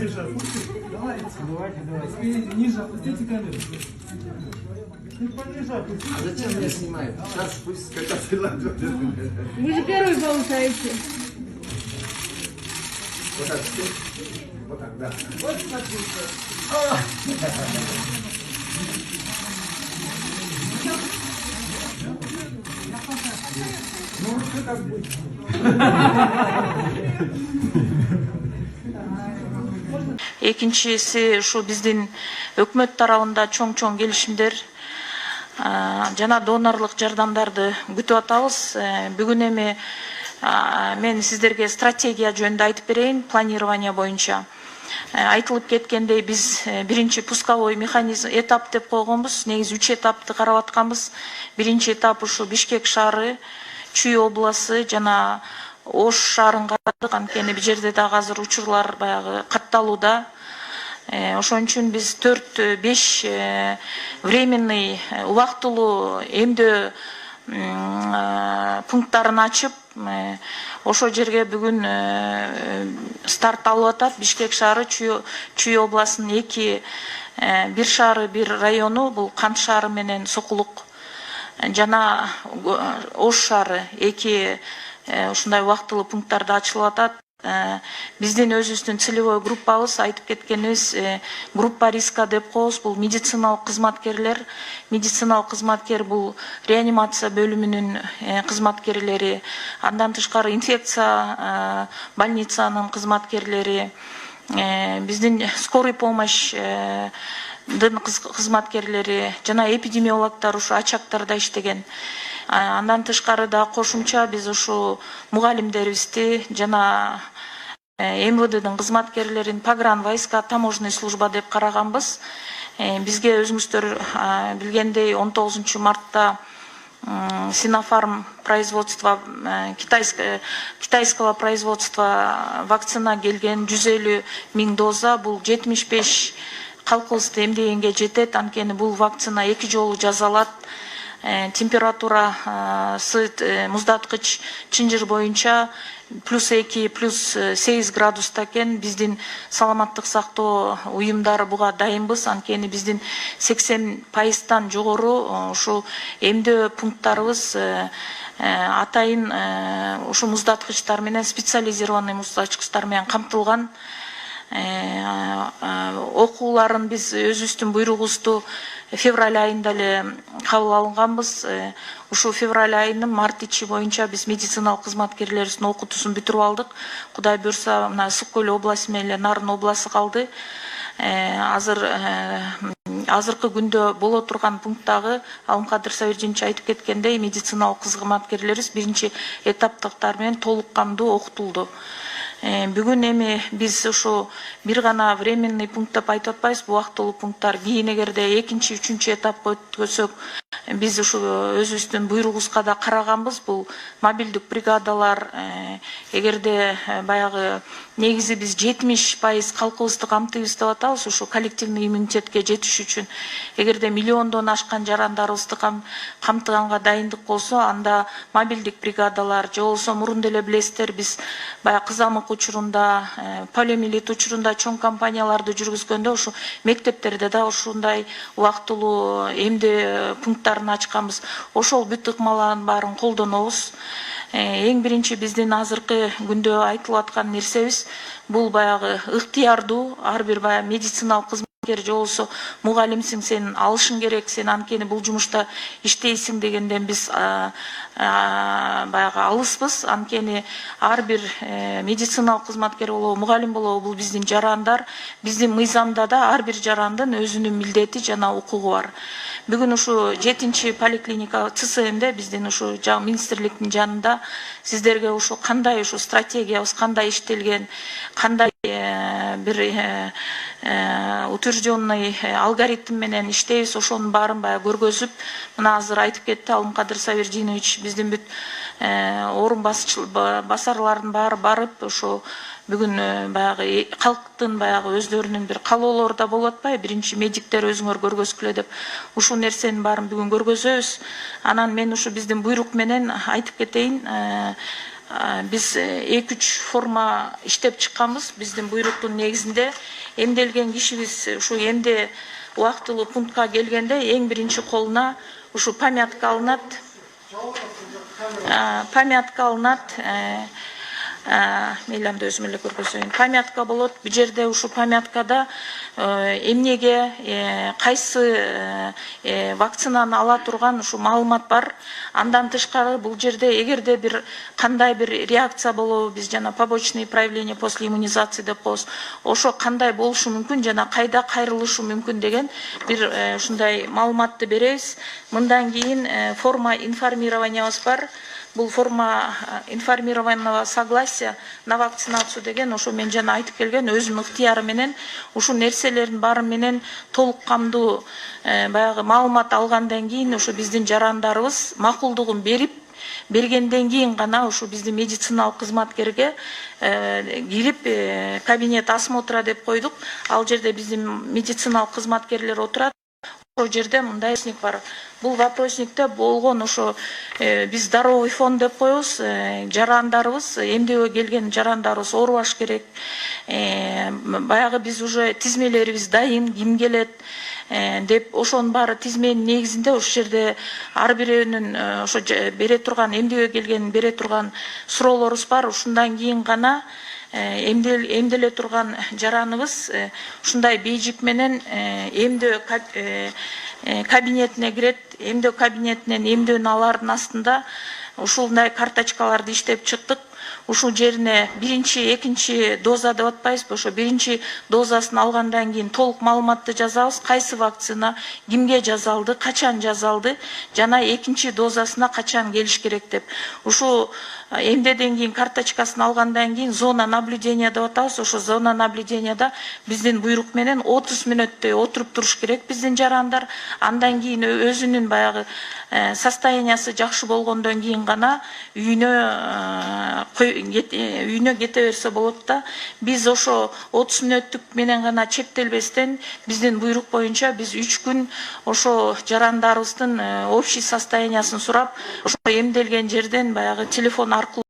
понижай, давайте. Давайте. Ниже опустите камеру. Понижай, опустите. А зачем меня снимают? Сейчас пусть скататься. Вы же первый получаете. Вот так, вот так, да. Вот смотрите. Ну, что как будет? Экинчиси ушу биздин өкмөт тарабында чоң келишимдер жана донорлук жардамдарды күтүп атабыз. Бүгүн эми мен сиздерге стратегия жөнүндө айтып берейин, планирование боюнча. Айтылып кеткендей, биз биринчи пусковой механизм этап деп койгонбуз. Негизи 3 этапты карап атканбыз. Биринчи этап ушу Бишкек шаары, Чүй областы жана Ош шаарын карадык. Анткени бул жерде дагы азыр учурлар баягы катталууда. Ошон үчүн биз 4-5 временный убактылуу эмдөө пункттарын ачып, ошо жерге бүгүн старт алып атат. Бишкек шаары, Чүй областынын 2 бир шаары, бир району, бул Кант шаары менен Сокулук жана Ош шаары 2 ушундай убактылуу пункттарда ачылып атат. Биздин өзүбүздүн целевой группабыз, айтып кеткенибиз, группа риска деп коебуз. Бул медициналык кызматкерлер. Медициналык кызматкер бул реанимация бөлүмүнүн кызматкерлери, андан тышкары инфекция больницанын кызматкерлери, биздин скорый помощь кызматкерлери жана эпидемиологдор ушу очагдарда иштеген. Андан тышкары да кошумча биз ушу мугалимдерибизди жана МВДдин кызматкерлерин погран войска, таможенный служба деп караганбыз. Бизге өзүңүздөр билгендей 19 мартта Синофарм производства, китайского производства вакцина келген 150 000 доза, бул 75 калкыбызды эмдегенге жетет. Анткени бул вакцина 2 жолу жазалат. Температурасы муздаткыч чынжыр боюнча +2 +8 градуста экен. Биздин саламаттык сактоо уюмдары буга дайынбыз. Анткени биздин 80% жогору ушу эмдөө пункттарыбыз атайын ушу муздаткычтар менен, специализированный муздаткычтар менен камтылган. Окууларын биз өзүбүздүн буйругубузду февраль айында эле кабыл алганбыз. Ушу февраль айынын март ичи боюнча биз медициналык кызматкерлерибиздин окутуусун бүтүрүп алдык. Кудай буюрса, мына Ысык көл областы менен Нарын областы калды. Азыркы күндө боло турган пункттагы Алымкадыр Сабиржинович айтып кеткендей, медициналык кызматкерлерибиз биринчи этаптыктар менен толук кандуу окутулду. Бүгүн эми биз ушу бир гана временный пункт деп айтып атпайбыз, бул убактылуу пункттар. Кийин эгерде экинчи, үчүнчү этапка өткөсөк, биз ушу өзүбүздүн буйругубузга да караганбыз. Бул мобилдик бригадалар, эгерде баягы негизи биз 70% калкыбызды камтыйбыз деп атабыз, ушу коллективный иммунитетке жетиш үчүн. Эгерде миллиондон ашкан жарандарыбызды камтыганга дайындык болсо, анда мобилдик бригадалар, же болсо мурун деле билесиздер, биз баягы кызамык учурунда, полиомиелит учурунда чоң компанияларды жүргүзгөндө ушу мектептерде да ушундай убактылуу эмдөө пункттарын ачканбыз. Ошол бүт ыкмалардын баарын колдонобуз. Эң биринчи биздин азыркы күндө айтылып аткан нерсебиз бул баягы ыктыярдуу, ар бир баягы медициналык кызматкер же болсо мугалимсиң, сен алышың керек, сен анткени бул жумушта иштейсиң дегенден биз баягы алыспыз. Анткени ар бир медициналык кызматкер болобу, мугалим болобу, бул биздин жарандар. Биздин мыйзамда да ар бир жарандын өзүнүн милдети жана укугу бар. Бүгүн ушу 7-чи поликлиника ЦСМде биздин ушу министрликтин жанында сиздерге ушу кандай ушу стратегиябыз кандай иштелген, кандай бир утвержденный алгоритм менен иштейбиз, ошонун баарын баягы көргөзүп, мына азыр айтып кетти Алымкадыр Сабиржинович, биздин бүт орун басарлардын баары барып, ошо бүгүн баягы калктын баягы өздөрүнүн бир каалоолору да болуп атпайбы, биринчи медиктер өзүңөр көргөзгүлө деп, ушул нерсенин баарын бүгүн көргөзөбүз. Анан мен ушу биздин буйрук менен айтып кетейин, биз 2-3 форма иштеп чыкканбыз. Биздин буйруктун негизинде эмделген кишибиз ушу эмде убактылуу пунктка келгенде эң биринчи колуна ушу памятка алынат. Мейлемде өзүм эле көргөзөйүн. Памятка болот. Бул жерде ушу памяткада эмнеге кайсы вакцинаны ала турган ушу маалымат бар. Андан тышкары бул жерде эгерде бир кандай бир реакция болобу, биз жана побочные проявления после иммунизации деп коебуз. Ошо кандай болушу мүмкүн жана кайда кайрылышы мүмкүн деген бир ушундай маалыматты беребиз. Мындан кийин форма информированиябыз бар. Бул форма информированного согласия на вакцинацию деген ошо мен жана айтып келген өзүнүн ыктыяры менен ушу нерселердин баары менен толук камдуу баягы маалымат алгандан кийин ушу биздин жарандарыбыз макулдугун бергенден кийин гана ушу биздин медициналык кызматкерге кирип кабинет осмотра деп койдук. Ал жерде биздин медициналык кызматкерлер отурат. Ошол жерде мындай вопросник бар. Бул вопросникте болгон ошо биз здоровый фонд деп коебуз. Жарандарыбыз, эмдеге келген жарандарыбыз оорубаш керек. Баягы биз уже тизмелерибиз дайын, ким келет деп ошонун баары тизменин негизинде ошол жерде ар бирөөнүн ошо бере турган эмдеге келген бере турган суроолорубуз бар. Ушундан кийин гана эмделе турган жараныбыз ушундай бейжик менен эмдөө кабинетине кирет. Эмдөө кабинетинен эмдөөнү алардын астында ушундай карточкаларды иштеп чыктык. Ушул жерине биринчи, экинчи доза деп атпайбызбы? Ошо биринчи дозасын алгандан кийин толук маалыматты жазабыз. Кайсы вакцина кимге жасалды, качан жасалды, жана экинчи дозасына качан келиш керек деп. Ушу эмдеден кийин карточкасын алгандан кийин зона наблюдения деп атабыз. Ошо зона наблюденияда биздин буйрук менен 30 мүнөттөй отуруп туруш керек биздин жарандар. Андан кийин өзүнүн баягы состояниясы жакшы болгондон кийин гана үйүнө кете берсе болот да. Биз ошо 30 мүнөттүк менен гана чектелбестен биздин буйрук боюнча биз 3 күн ошо жарандарыбыздын общий состояниясын сурап, ошо эмделген жерден баягы телефон аркылуу